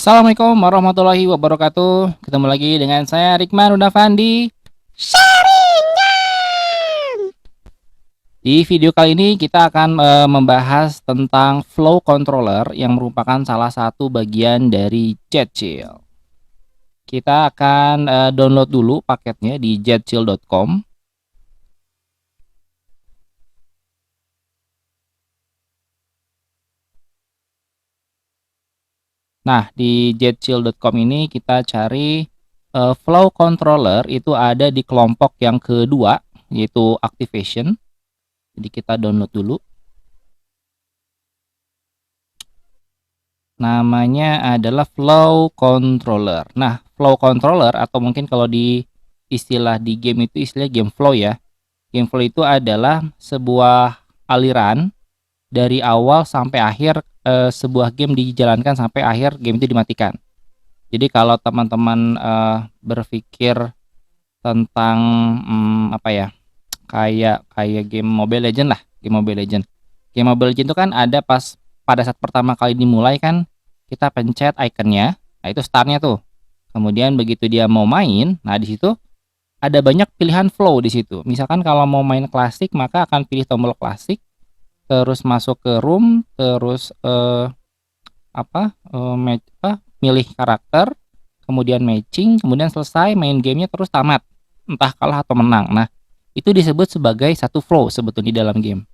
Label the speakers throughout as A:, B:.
A: Assalamualaikum warahmatullahi wabarakatuh. Ketemu lagi dengan saya Rikman Udafandi. Di video kali ini kita akan membahas tentang flow controller yang merupakan salah satu bagian dari Jetchill. Kita akan download dulu paketnya di jetchill.com. Nah, di jetchill.com ini kita cari flow controller itu ada di kelompok yang kedua, yaitu activation. Jadi kita download dulu. Namanya adalah flow controller. Nah, flow controller atau mungkin kalau di istilah di game itu istilah game flow ya. Game flow itu adalah sebuah aliran dari awal sampai akhir sebuah game dijalankan sampai akhir game itu dimatikan. Jadi kalau teman-teman berpikir tentang apa ya? Kayak game Mobile Legend lah, game Mobile Legend. Game Mobile Legend itu kan ada pas pada saat pertama kali dimulai kan kita pencet ikonnya, nah itu startnya tuh. Kemudian begitu dia mau main, nah di situ ada banyak pilihan flow di situ. Misalkan kalau mau main klasik maka akan pilih tombol klasik, terus masuk ke room, terus milih karakter, kemudian matching, kemudian selesai main gamenya terus tamat, entah kalah atau menang. Nah itu disebut sebagai satu flow sebetulnya di dalam game.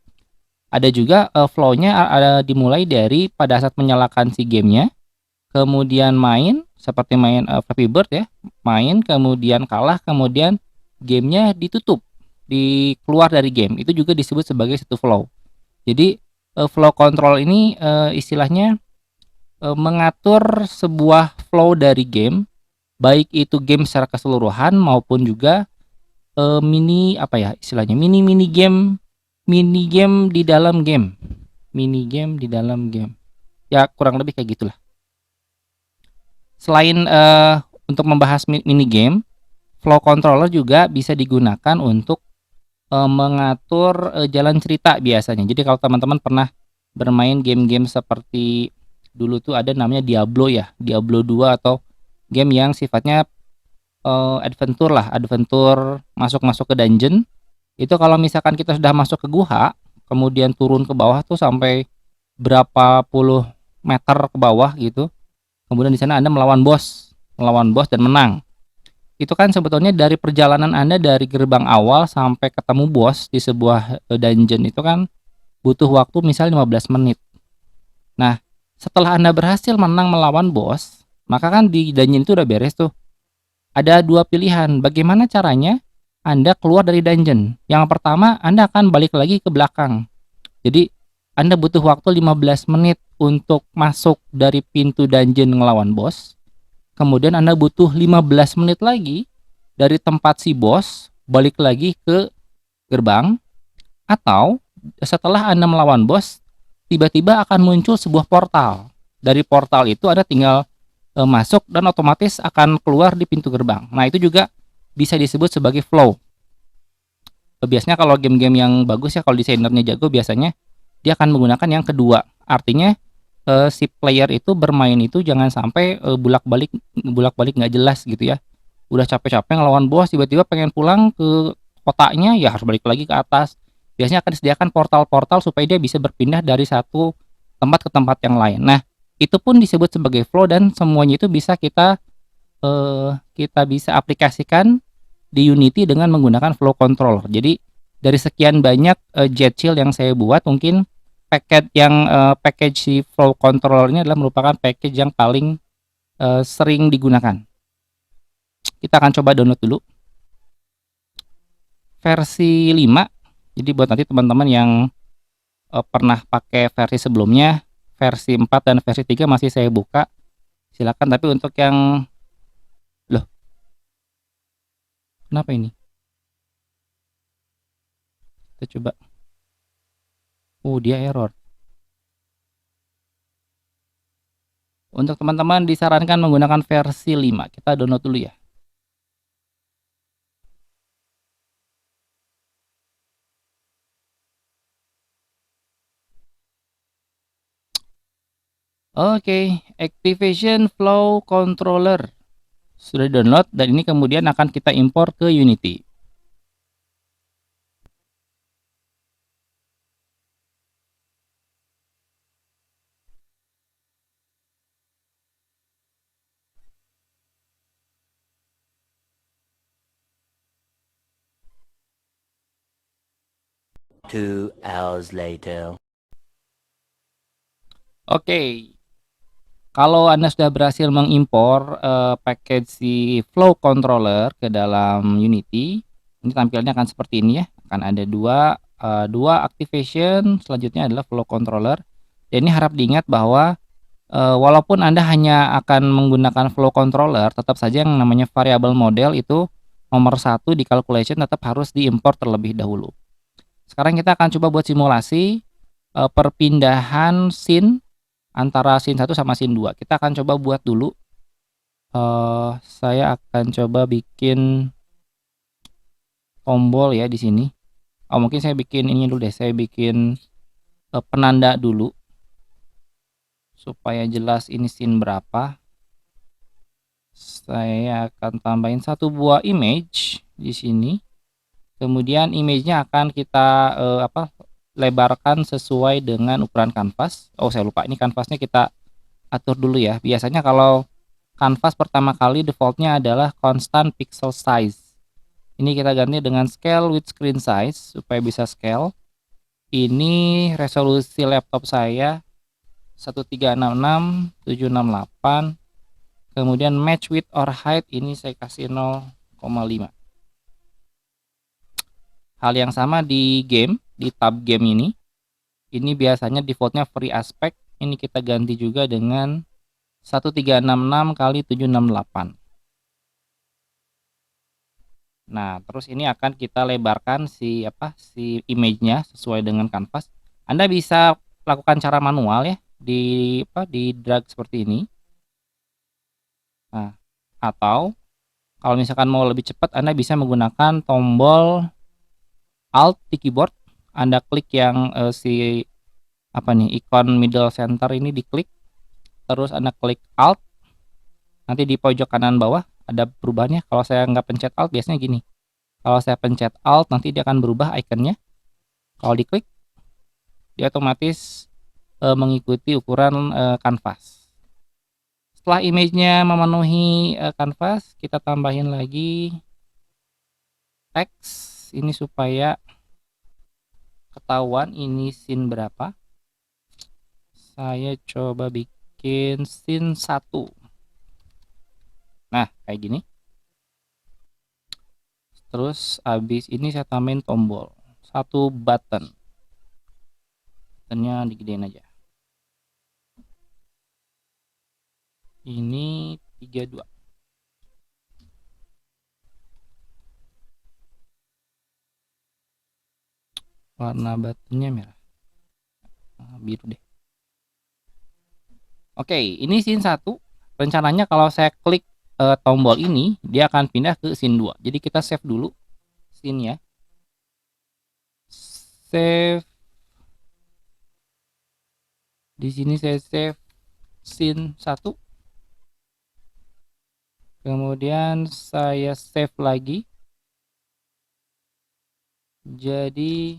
A: Ada juga flow-nya ada dimulai dari pada saat menyalakan si gamenya, kemudian main seperti main Flappy Bird ya, main kemudian kalah, kemudian gamenya ditutup, keluar dari game. Itu juga disebut sebagai satu flow. Jadi flow control ini istilahnya mengatur sebuah flow dari game, baik itu game secara keseluruhan maupun juga mini apa ya istilahnya mini game di dalam game, mini game di dalam game. Ya kurang lebih kayak gitulah. Selain untuk membahas mini game, flow controller juga bisa digunakan untuk mengatur jalan cerita biasanya. Jadi kalau teman-teman pernah bermain game-game seperti dulu tuh ada namanya Diablo ya, Diablo 2 atau game yang sifatnya adventure lah, adventure masuk-masuk ke dungeon. Itu kalau misalkan kita sudah masuk ke gua, kemudian turun ke bawah tuh sampai berapa puluh meter ke bawah gitu. Kemudian di sana Anda melawan bos dan menang. Itu kan sebetulnya dari perjalanan Anda dari gerbang awal sampai ketemu bos di sebuah dungeon itu kan butuh waktu misal 15 menit. Nah, setelah Anda berhasil menang melawan bos, maka kan di dungeon itu udah beres tuh. Ada dua pilihan, bagaimana caranya Anda keluar dari dungeon. Yang pertama, Anda akan balik lagi ke belakang. Jadi, Anda butuh waktu 15 menit untuk masuk dari pintu dungeon ngelawan bos. Kemudian Anda butuh 15 menit lagi dari tempat si bos balik lagi ke gerbang, atau setelah Anda melawan bos tiba-tiba akan muncul sebuah portal. Dari portal itu Anda tinggal masuk dan otomatis akan keluar di pintu gerbang. Nah, itu juga bisa disebut sebagai flow. Biasanya kalau game-game yang bagus ya, kalau desainernya jago biasanya dia akan menggunakan yang kedua. Artinya si player itu bermain itu jangan sampai bolak-balik nggak jelas gitu ya. Udah capek-capek ngelawan bos tiba-tiba pengen pulang ke kotanya ya harus balik lagi ke atas. Biasanya akan disediakan portal-portal supaya dia bisa berpindah dari satu tempat ke tempat yang lain. Nah, itu pun disebut sebagai flow dan semuanya itu bisa kita bisa aplikasikan di Unity dengan menggunakan flow controller. Jadi dari sekian banyak Jetchill yang saya buat, mungkin package si flow controller ini adalah merupakan package yang paling sering digunakan. Kita akan coba download dulu versi 5. Jadi buat nanti teman-teman yang pernah pakai versi sebelumnya, versi 4 dan versi 3 masih saya buka. Silakan, tapi untuk yang loh, kenapa ini? Kita coba. Dia error. Untuk teman-teman disarankan menggunakan versi 5. Kita download dulu ya. Oke, Activation Flow Controller sudah download dan ini kemudian akan kita impor ke Unity.
B: Two hours later.
A: Oke, kalau Anda sudah berhasil mengimpor package si Flow Controller ke dalam Unity, ini tampilannya akan seperti ini ya. Akan ada dua activation, selanjutnya adalah Flow Controller. Dan ini harap diingat bahwa walaupun Anda hanya akan menggunakan Flow Controller, tetap saja yang namanya variable model itu nomor satu di calculation tetap harus diimpor terlebih dahulu. Sekarang kita akan coba buat simulasi perpindahan scene antara scene 1 sama scene 2. Kita akan coba buat dulu. Saya akan coba bikin tombol ya di sini. Mungkin saya bikin ini dulu deh. Saya bikin penanda dulu supaya jelas ini scene berapa. Saya akan tambahin satu buah image di sini. Kemudian image-nya akan kita lebarkan sesuai dengan ukuran kanvas. Oh, saya lupa, ini kanvasnya kita atur dulu ya. Biasanya kalau kanvas pertama kali defaultnya adalah constant pixel size. Ini kita ganti dengan scale with screen size supaya bisa scale. Ini resolusi laptop saya 1366/768. Kemudian match width or height ini saya kasih 0,5. Hal yang sama di game, di tab game ini. Ini biasanya defaultnya free aspect. Ini kita ganti juga dengan 1366/768. Nah, terus ini akan kita lebarkan si image-nya sesuai dengan kanvas. Anda bisa lakukan cara manual ya di drag seperti ini. Nah, atau kalau misalkan mau lebih cepat Anda bisa menggunakan tombol Alt di keyboard. Anda klik yang ikon middle center ini diklik, terus Anda klik Alt. Nanti di pojok kanan bawah ada perubahannya. Kalau saya nggak pencet Alt biasanya gini. Kalau saya pencet Alt nanti dia akan berubah ikonnya. Kalau diklik dia otomatis mengikuti ukuran kanvas. Setelah image-nya memenuhi kanvas, kita tambahin lagi teks ini supaya ketahuan ini scene berapa. Saya coba bikin scene 1. Nah, kayak gini. Terus habis ini saya tambahin tombol. Satu button. Buttonnya digedein aja. Ini 32. Warna buttonnya merah. Biru deh. Oke, ini scene 1. Rencananya kalau saya klik tombol ini, dia akan pindah ke scene 2. Jadi kita save dulu scene-nya. Save. Di sini saya save scene 1. Kemudian saya save lagi. Jadi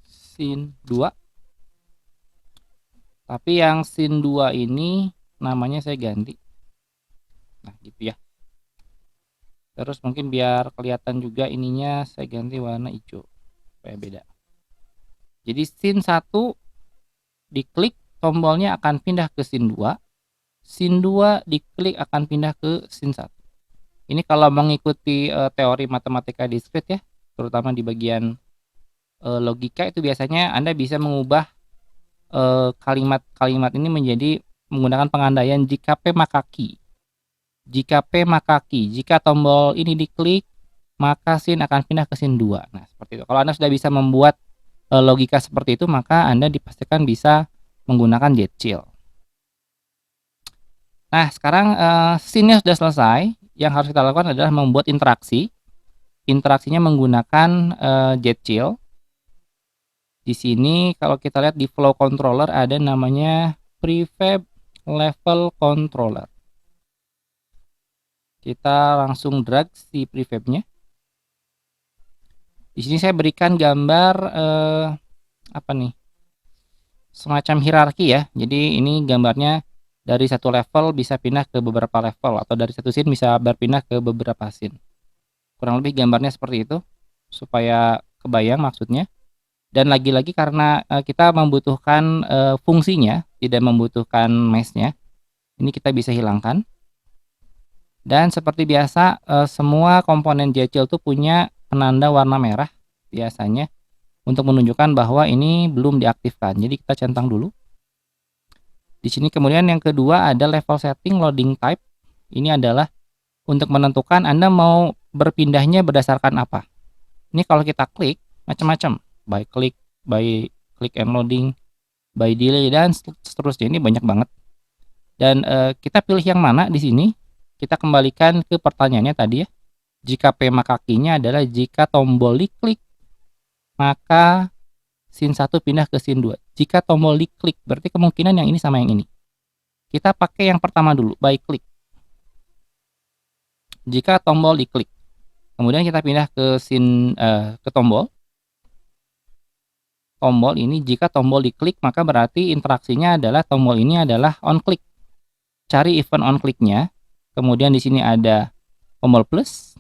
A: scene 2. Tapi yang scene 2 ini namanya saya ganti. Nah, gitu ya. Terus mungkin biar kelihatan juga ininya saya ganti warna hijau supaya beda. Jadi scene 1 diklik tombolnya akan pindah ke scene 2. Scene 2 diklik akan pindah ke scene 1. Ini kalau mengikuti teori matematika diskrit ya, terutama di bagian logika itu biasanya Anda bisa mengubah kalimat-kalimat ini menjadi menggunakan pengandaian jika P maka Q. Jika P maka Q. Jika tombol ini diklik, maka scene akan pindah ke scene 2. Nah, seperti itu. Kalau Anda sudah bisa membuat logika seperti itu, maka Anda dipastikan bisa menggunakan Jetchill. Nah, sekarang scene-nya sudah selesai. Yang harus kita lakukan adalah membuat interaksi. Interaksinya menggunakan Jetchill. Di sini kalau kita lihat di flow controller ada namanya prefab level controller. Kita langsung drag si prefabnya. Di sini saya berikan gambar apa nih? Semacam hierarki ya. Jadi ini gambarnya dari satu level bisa pindah ke beberapa level, atau dari satu scene bisa berpindah ke beberapa scene. Kurang lebih gambarnya seperti itu supaya kebayang maksudnya. Dan lagi-lagi karena kita membutuhkan fungsinya, tidak membutuhkan mesh-nya, ini kita bisa hilangkan. Dan seperti biasa, semua komponen JCL itu punya penanda warna merah biasanya untuk menunjukkan bahwa ini belum diaktifkan. Jadi kita centang dulu. Di sini kemudian yang kedua ada level setting loading type. Ini adalah untuk menentukan Anda mau berpindahnya berdasarkan apa. Ini kalau kita klik macam-macam, by click and loading, by delay, dan seterusnya. Ini banyak banget. Dan kita pilih yang mana di sini. Kita kembalikan ke pertanyaannya tadi ya. Jika P maka kakinya adalah jika tombol diklik maka scene 1 pindah ke scene 2. Jika tombol diklik berarti kemungkinan yang ini sama yang ini. Kita pakai yang pertama dulu, by click. Jika tombol diklik, kemudian kita pindah ke scene ke tombol. Tombol ini jika tombol diklik maka berarti interaksinya adalah tombol ini adalah on click. Cari event on clicknya. Kemudian di sini ada tombol plus.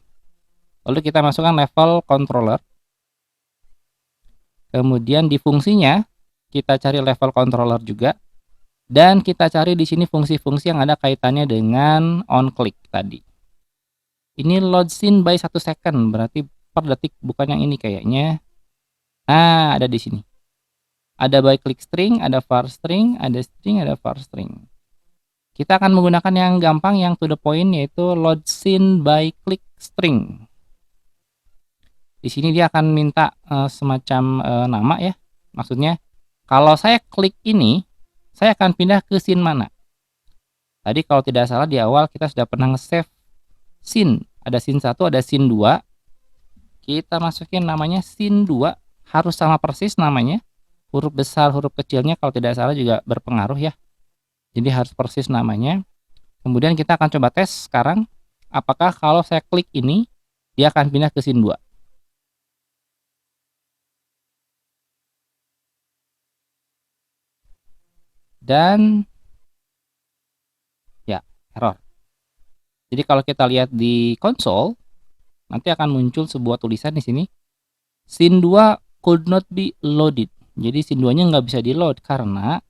A: Lalu kita masukkan level controller. Kemudian di fungsinya kita cari level controller juga. Dan kita cari di sini fungsi-fungsi yang ada kaitannya dengan on click tadi. Ini load scene by 1 second, berarti per detik, bukan yang ini kayaknya. Nah, ada di sini. Ada by click string, ada var string, ada string, ada var string. Kita akan menggunakan yang gampang, yang to the point, yaitu load scene by click string. Di sini dia akan minta semacam nama ya. Maksudnya, kalau saya klik ini, saya akan pindah ke scene mana. Tadi kalau tidak salah di awal kita sudah pernah nge-save scene. Ada scene 1, ada scene 2. Kita masukin namanya scene 2. Harus sama persis namanya. Huruf besar, huruf kecilnya kalau tidak salah juga berpengaruh ya. Jadi harus persis namanya. Kemudian kita akan coba tes sekarang. Apakah kalau saya klik ini, dia akan pindah ke scene 2. Dan ya, error. Jadi kalau kita lihat di konsol, nanti akan muncul sebuah tulisan di sini. Scene 2 could not be loaded. Jadi scene 2-nya nggak bisa di-load karena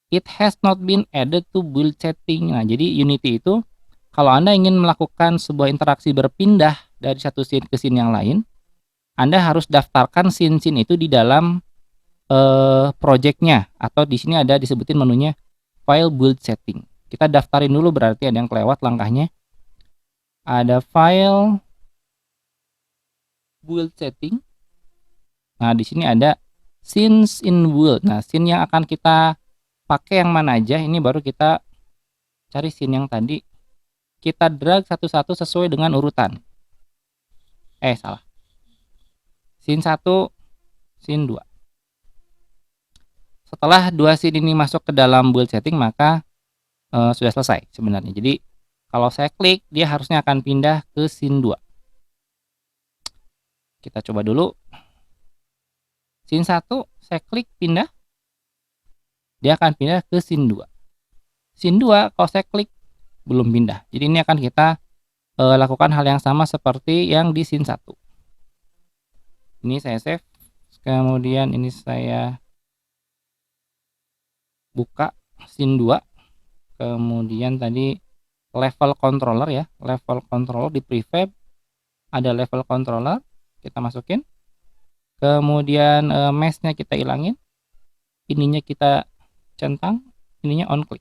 A: it has not been added to build setting. Nah, jadi Unity itu kalau Anda ingin melakukan sebuah interaksi berpindah dari satu scene ke scene yang lain, Anda harus daftarkan scene-scene itu di dalam project-nya, atau di sini ada disebutin menunya file build setting. Kita daftarin dulu, berarti ada yang kelewat langkahnya. Ada file build setting. Nah, di sini ada scenes in build. Nah, scene yang akan kita pakai yang mana aja, ini baru kita cari scene yang tadi. Kita drag satu-satu sesuai dengan urutan. Salah. Scene 1, scene 2. Setelah 2 scene ini masuk ke dalam build setting, maka sudah selesai sebenarnya. Jadi kalau saya klik, dia harusnya akan pindah ke scene 2. Kita coba dulu. Scene 1, saya klik pindah. Dia akan pindah ke scene 2. Scene 2, kalau saya klik, belum pindah. Jadi ini akan kita lakukan hal yang sama seperti yang di scene 1. Ini saya save. Kemudian ini saya buka scene 2. Kemudian tadi level controller ya. Level controller di prefab. Ada level controller. Kita masukin. Kemudian mesh-nya kita hilangin. Ininya kita centang. Ininya on click.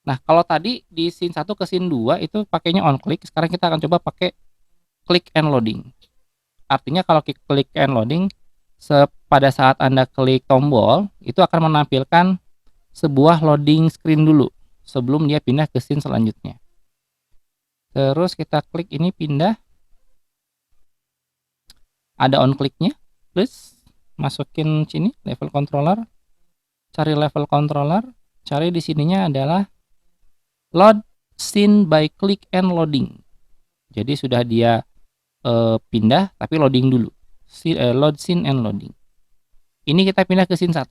A: Nah, kalau tadi di scene 1 ke scene 2 itu pakainya on click. Sekarang kita akan coba pakai click and loading. Artinya kalau click and loading, pada saat Anda klik tombol, itu akan menampilkan sebuah loading screen dulu sebelum dia pindah ke scene selanjutnya. Terus kita klik ini pindah. Ada on clicknya. Plus masukin sini level controller. Cari level controller. Cari di sininya adalah load scene by click and loading. Jadi sudah dia pindah tapi loading dulu. Load scene and loading. Ini kita pindah ke scene 1.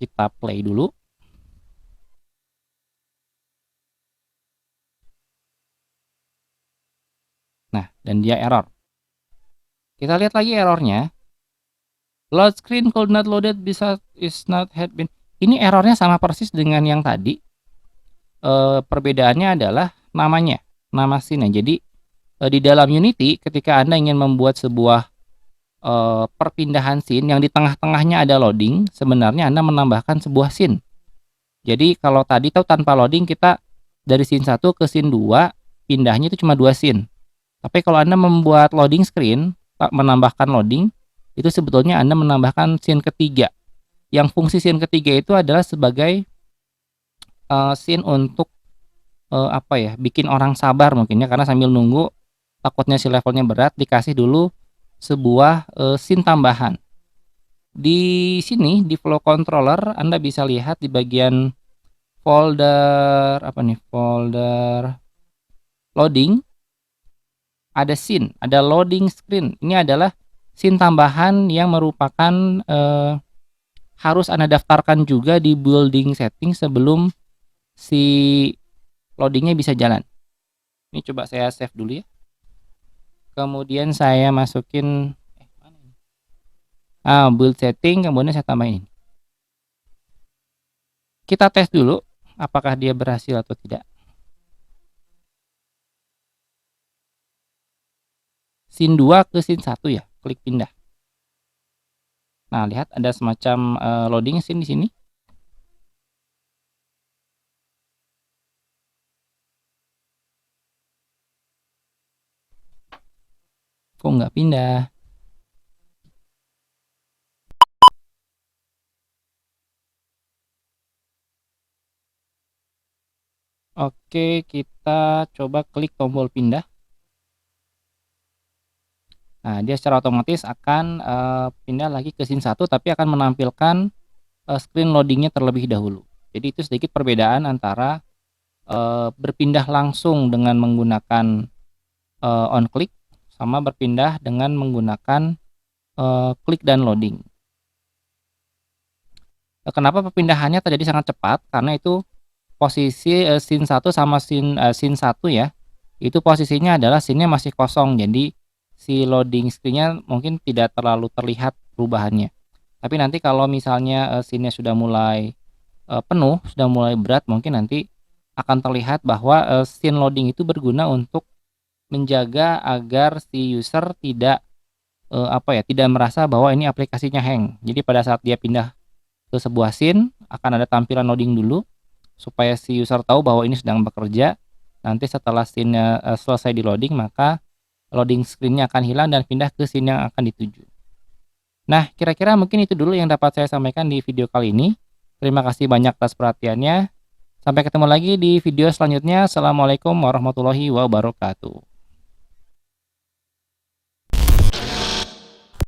A: Kita play dulu. Nah, dan dia error. Kita lihat lagi errornya. Load screen could not loaded bisa is not had been. Ini errornya sama persis dengan yang tadi. Perbedaannya adalah namanya, nama scene-nya. Jadi di dalam Unity ketika Anda ingin membuat sebuah perpindahan scene yang di tengah-tengahnya ada loading, sebenarnya Anda menambahkan sebuah scene. Jadi kalau tadi tahu tanpa loading kita dari scene 1 ke scene 2 pindahnya itu cuma 2 scene. Tapi kalau Anda membuat loading screen, menambahkan loading, itu sebetulnya Anda menambahkan scene ketiga. Yang fungsi scene ketiga itu adalah sebagai scene untuk bikin orang sabar mungkin ya, karena sambil nunggu takutnya si levelnya berat, dikasih dulu sebuah scene tambahan. Di sini di flow controller Anda bisa lihat di bagian folder folder loading ada scene, ada loading screen. Ini adalah scene tambahan yang merupakan harus Anda daftarkan juga di building setting sebelum si loadingnya bisa jalan. Ini coba saya save dulu ya. Kemudian saya masukin build setting, kemudian saya tambahin. Kita tes dulu apakah dia berhasil atau tidak. Scene 2 ke scene 1 ya, klik pindah. Nah, lihat ada semacam loading scene di sini. Kok nggak pindah? Oke, kita coba klik tombol pindah. Nah, dia secara otomatis akan pindah lagi ke scene 1 tapi akan menampilkan screen loadingnya terlebih dahulu. Jadi itu sedikit perbedaan antara berpindah langsung dengan menggunakan on click sama berpindah dengan menggunakan klik dan loading. Kenapa perpindahannya terjadi sangat cepat? Karena itu posisi scene 1 sama scene 1 ya, itu posisinya adalah scene-nya masih kosong. Jadi si loading screen-nya mungkin tidak terlalu terlihat perubahannya. Tapi nanti kalau misalnya scene-nya sudah mulai penuh, sudah mulai berat, mungkin nanti akan terlihat bahwa scene loading itu berguna untuk menjaga agar si user tidak tidak merasa bahwa ini aplikasinya hang. Jadi pada saat dia pindah ke sebuah scene akan ada tampilan loading dulu supaya si user tahu bahwa ini sedang bekerja. Nanti setelah scene-nya selesai di loading, maka loading screen-nya akan hilang dan pindah ke scene yang akan dituju. Nah, kira-kira mungkin itu dulu yang dapat saya sampaikan di video kali ini. Terima kasih banyak atas perhatiannya. Sampai ketemu lagi di video selanjutnya. Assalamualaikum warahmatullahi wabarakatuh.